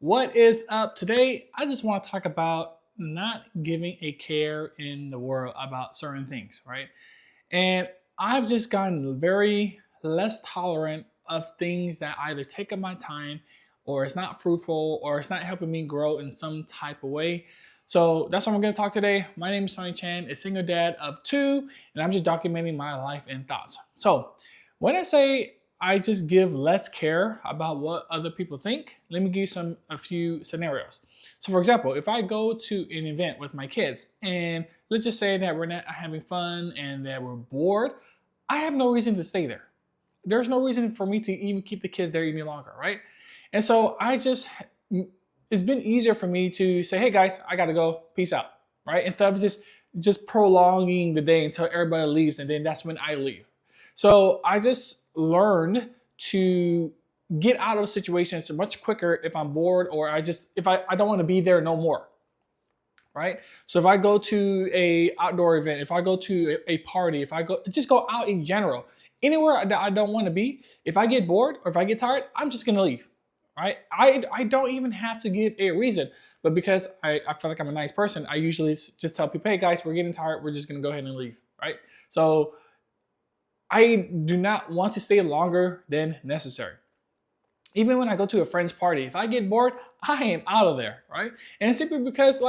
What is up today? I just want to talk about not giving a care in the world about certain things, right? And I've just gotten very less tolerant of things that either take up my time or it's not fruitful or it's not helping me grow in some type of way. So that's what I'm going to talk today. My name is Tony Chan, a single dad of two, and I'm just documenting my life and thoughts. So when I say I just give less care about what other people think, let me give you a few scenarios. So for example, if I go to an event with my kids and let's just say that we're not having fun and that we're bored, I have no reason to stay there. There's no reason for me to even keep the kids there any longer, right? And so it's been easier for me to say, hey guys, I gotta go, peace out, right? Instead of just prolonging the day until everybody leaves and then that's when I leave. So I just learned to get out of situations much quicker if I'm bored or if I don't want to be there no more, right? So if I go to a outdoor event, if I go to a party, if I go out in general, anywhere that I don't want to be, if I get bored or if I get tired, I'm just gonna leave, right? I don't even have to give a reason, but because I feel like I'm a nice person, I usually just tell people, hey guys, we're getting tired, we're just gonna go ahead and leave, right? So I do not want to stay longer than necessary. Even when I go to a friend's party, if I get bored, I am out of there, right? And it's simply because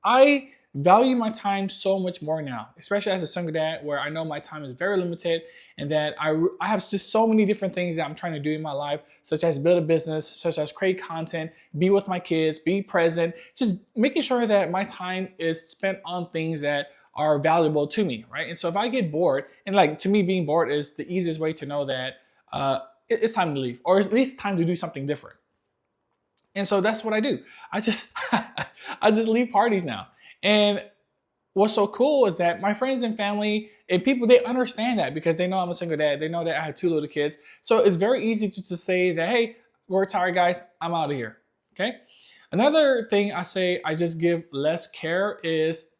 I value my time so much more now, especially as a single dad where I know my time is very limited and that I have just so many different things that I'm trying to do in my life, such as build a business, such as create content, be with my kids, be present, just making sure that my time is spent on things that are valuable to me, right? And so if I get bored, and like to me, being bored is the easiest way to know that it's time to leave, or at least time to do something different. And so that's what I do. I just I just leave parties now. And what's so cool is that my friends and family and people, they understand that because they know I'm a single dad. They know that I have two little kids. So it's very easy just to say that, hey, we're tired, guys. I'm out of here. Okay. Another thing I say I just give less care is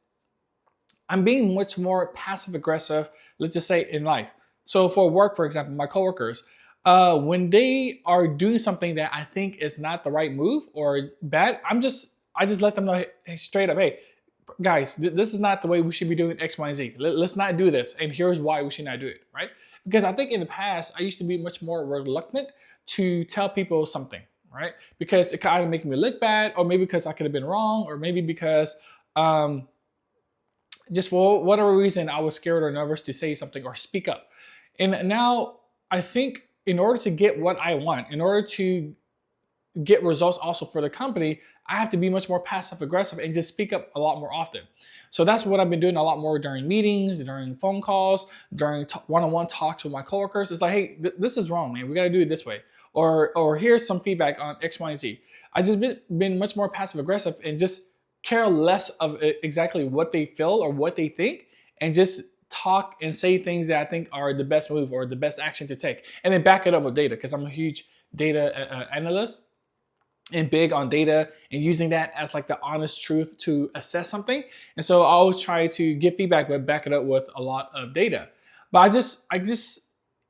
I'm being much more passive aggressive, let's just say in life. So for work, for example, my coworkers, when they are doing something that I think is not the right move or bad, I just let them know, hey, straight up, hey, guys, this is not the way we should be doing X, Y, and Z. Let's not do this. And here's why we should not do it, right? Because I think in the past, I used to be much more reluctant to tell people something, right? Because it could either make me look bad or maybe because I could have been wrong or maybe because just for whatever reason, I was scared or nervous to say something or speak up. And now I think in order to get what I want, in order to get results also for the company, I have to be much more passive aggressive and just speak up a lot more often. So that's what I've been doing a lot more during meetings, during phone calls, during one-on-one talks with my coworkers. It's like, hey, this is wrong, man. We got to do it this way. Or here's some feedback on X, Y, and Z. I just been much more passive aggressive and just care less of exactly what they feel or what they think and just talk and say things that I think are the best move or the best action to take and then back it up with data because I'm a huge data analyst and big on data and using that as like the honest truth to assess something. And so I always try to give feedback but back it up with a lot of data. But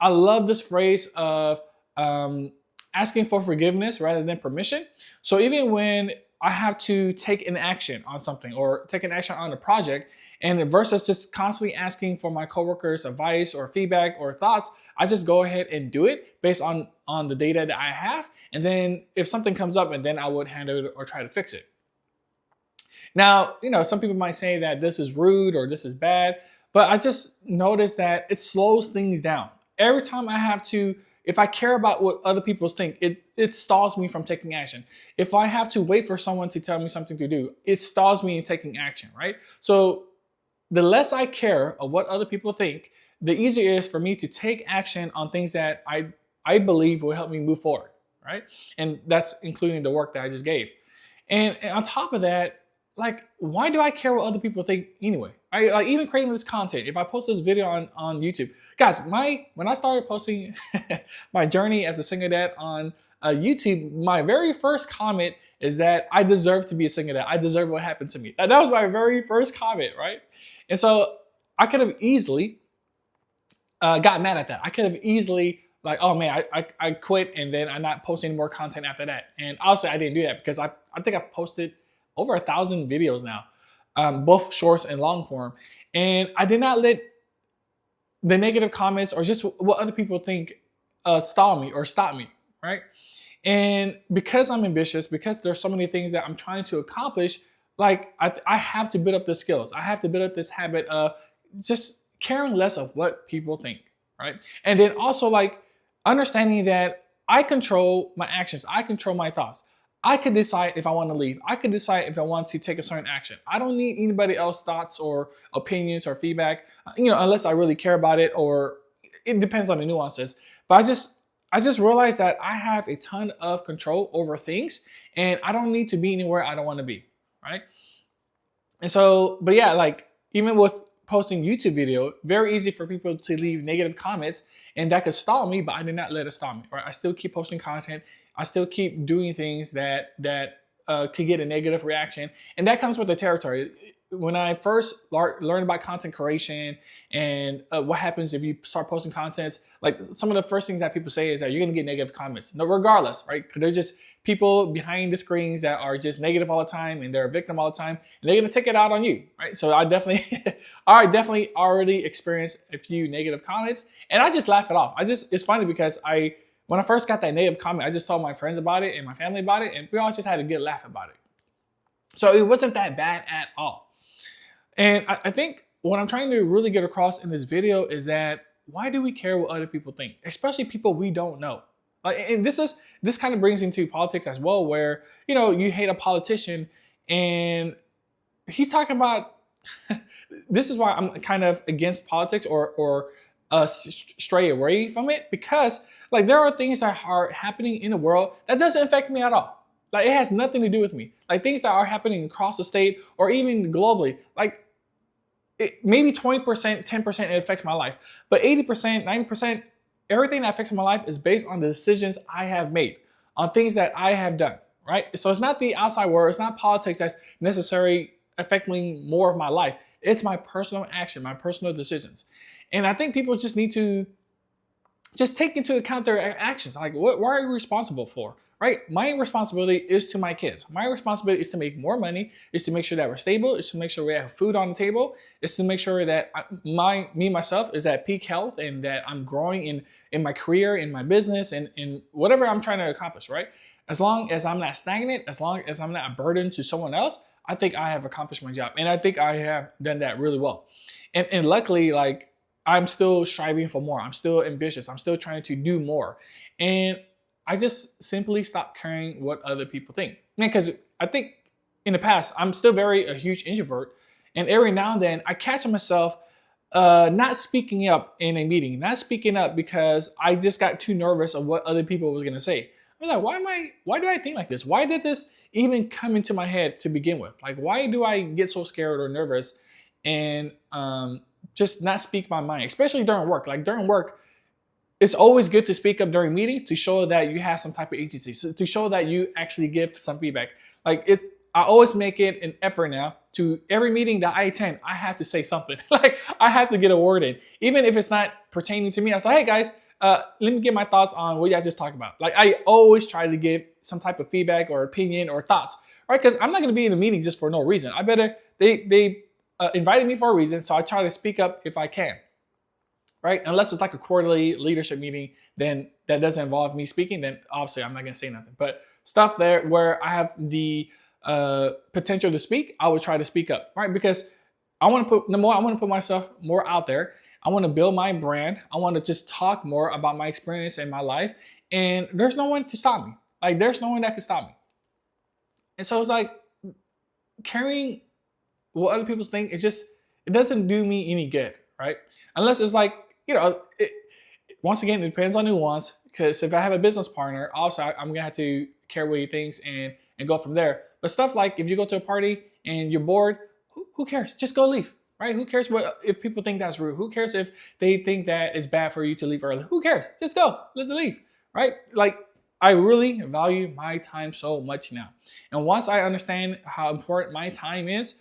I love this phrase of asking for forgiveness rather than permission. So even when I have to take an action on something or take an action on a project, and versus just constantly asking for my coworkers' advice or feedback or thoughts, I just go ahead and do it based on the data that I have. And then if something comes up, and then I would handle it or try to fix it. Now, some people might say that this is rude or this is bad, but I just noticed that it slows things down. Every time if I care about what other people think, it stalls me from taking action. If I have to wait for someone to tell me something to do, it stalls me in taking action, right? So the less I care of what other people think, the easier it is for me to take action on things that I believe will help me move forward, right? And that's including the work that I just gave. And on top of that, like, why do I care what other people think anyway? I like even creating this content. If I post this video on YouTube, guys, when I started posting my journey as a single dad on YouTube, my very first comment is that I deserve to be a single dad. I deserve what happened to me. That was my very first comment, right? And so I could have easily got mad at that. I could have easily like, oh man, I quit and then I'm not posting any more content after that. And obviously I didn't do that because I think I've posted over 1,000 videos now, both shorts and long form. And I did not let the negative comments or just what other people think stall me or stop me, right? And because I'm ambitious, because there's so many things that I'm trying to accomplish, like I have to build up the skills. I have to build up this habit of just caring less of what people think, right? And then also like understanding that I control my actions. I control my thoughts. I can decide if I want to leave. I can decide if I want to take a certain action. I don't need anybody else's thoughts or opinions or feedback, unless I really care about it, or it depends on the nuances. But I just realized that I have a ton of control over things and I don't need to be anywhere I don't want to be, right? And so, but yeah, like even with posting YouTube video, very easy for people to leave negative comments and that could stall me, but I did not let it stop me, right? I still keep posting content. I still keep doing things that could get a negative reaction. And that comes with the territory. When I first learned about content creation and what happens if you start posting contents, like some of the first things that people say is that you're going to get negative comments. No, regardless, right? Because there's just people behind the screens that are just negative all the time and they're a victim all the time and they're going to take it out on you, right? So I definitely already experienced a few negative comments and I just laugh it off. It's funny because when I first got that negative comment, I just told my friends about it and my family about it and we all just had a good laugh about it. So it wasn't that bad at all. And I think what I'm trying to really get across in this video is that why do we care what other people think, especially people we don't know? Like, and this kind of brings into politics as well, where you hate a politician, and he's talking about. This is why I'm kind of against politics or stray away from it, because like there are things that are happening in the world that doesn't affect me at all. Like it has nothing to do with me. Like things that are happening across the state or even globally, like maybe 20%, 10% it affects my life. But 80%, 90%, everything that affects my life is based on the decisions I have made, on things that I have done, right? So it's not the outside world, it's not politics that's necessarily affecting more of my life. It's my personal action, my personal decisions. And I think people just need to just take into account their actions. Like, what are you responsible for? Right? My responsibility is to my kids. My responsibility is to make more money, is to make sure that we're stable, is to make sure we have food on the table, is to make sure that myself is at peak health and that I'm growing in my career, in my business, and in whatever I'm trying to accomplish, right? As long as I'm not stagnant, as long as I'm not a burden to someone else, I think I have accomplished my job. And I think I have done that really well. And luckily, like, I'm still striving for more. I'm still ambitious. I'm still trying to do more. And I just simply stopped caring what other people think. Man, because I think in the past, I'm still a huge introvert. And every now and then I catch myself not speaking up in a meeting, not speaking up because I just got too nervous of what other people was going to say. I was like, why do I think like this? Why did this even come into my head to begin with? Like, why do I get so scared or nervous and just not speak my mind, especially during work? Like during work, it's always good to speak up during meetings to show that you have some type of agency, so to show that you actually give some feedback. Like I always make it an effort now to every meeting that I attend, I have to say something. Like I have to get a word in, even if it's not pertaining to me. I was like, hey guys, let me get my thoughts on what y'all just talked about. Like I always try to give some type of feedback or opinion or thoughts, right? Because I'm not going to be in the meeting just for no reason. They invited me for a reason, so I try to speak up if I can. Right? Unless it's like a quarterly leadership meeting, then that doesn't involve me speaking, then obviously I'm not going to say nothing. But stuff there where I have the potential to speak, I would try to speak up, right? Because I want to put myself more out there. I want to build my brand. I want to just talk more about my experience in my life. And there's no one to stop me. Like there's no one that can stop me. And so it's like caring what other people think, it doesn't do me any good, right? Unless it's like, once again, it depends on nuance. Because if I have a business partner, also I'm gonna have to care what he thinks and go from there. But stuff like if you go to a party and you're bored, who cares? Just go leave, right? Who cares if people think that's rude? Who cares if they think that it's bad for you to leave early? Who cares? Just go. Let's leave, right? Like I really value my time so much now. And once I understand how important my time is,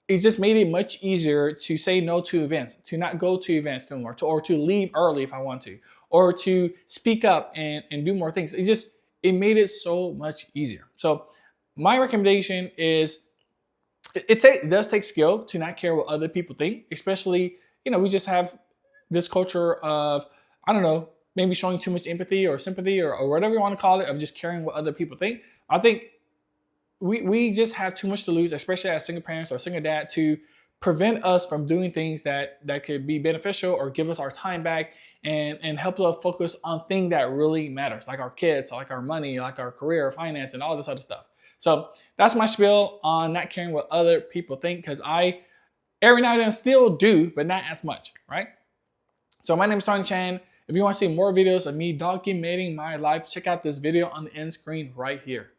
it just made it much easier to say no to events, to not go to events anymore, or to leave early if I want to, or to speak up and do more things. It made it so much easier. So my recommendation is it does take skill to not care what other people think, especially, we just have this culture of, I don't know, maybe showing too much empathy or sympathy or whatever you want to call it, of just caring what other people think. I think we just have too much to lose, especially as single parents or single dad, to prevent us from doing things that could be beneficial or give us our time back and help us focus on things that really matters, like our kids, like our money, like our career, finance, and all this other stuff. So that's my spiel on not caring what other people think, because I every now and then still do, but not as much, right? So my name is Tony Chan. If you want to see more videos of me documenting my life, check out this video on the end screen right here.